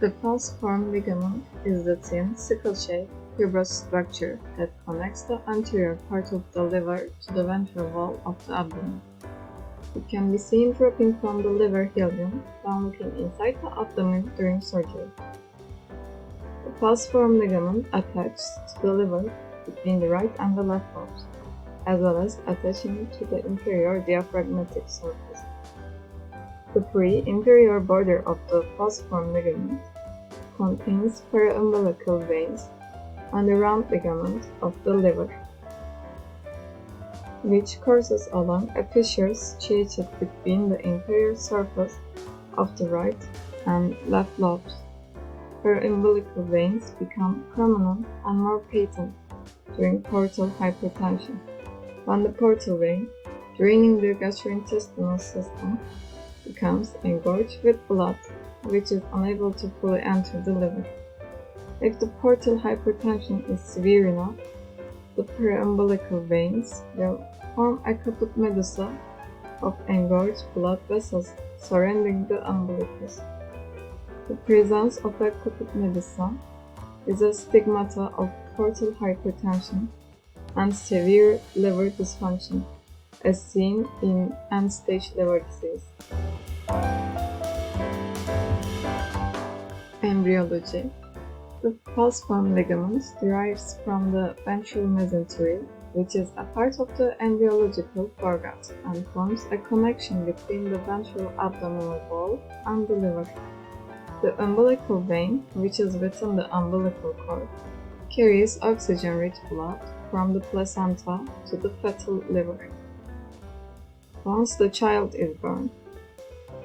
The falciform ligament is the thin, sickle-shaped, fibrous structure that connects the anterior part of the liver to the ventral wall of the abdomen. It can be seen dropping from the liver hilum when looking inside the abdomen during surgery. The falciform ligament attaches to the liver between the right and the left lobes, as well as attaching to the inferior diaphragmatic surface. The pre-inferior border of the falciform ligament contains para-umbilical veins and the round ligament of the liver, which courses along a fissure situated between the inferior surface of the right and left lobes. Para-umbilical veins become prominent and more patent during portal hypertension, when the portal vein, draining the gastrointestinal system, becomes engorged with blood, which is unable to fully enter the liver. If the portal hypertension is severe enough, the para-umbilical veins will form a caput medusa of engorged blood vessels surrounding the umbilicus. The presence of a caput medusa is a stigmata of portal hypertension and severe liver dysfunction, as seen in end-stage liver disease. Embryology. The falciform ligament derives from the ventral mesentery, which is a part of the embryological foregut and forms a connection between the ventral abdominal wall and the liver. The umbilical vein, which is within the umbilical cord, carries oxygen-rich blood from the placenta to the fetal liver. Once the child is born,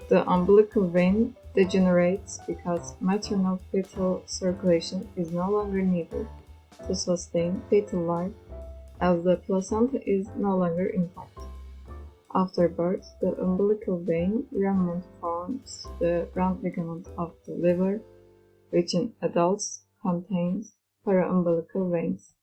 the umbilical vein degenerates because maternal fetal circulation is no longer needed to sustain fetal life, as the placenta is no longer intact. After birth, the umbilical vein remnant forms the round ligament of the liver, which in adults contains para-umbilical veins.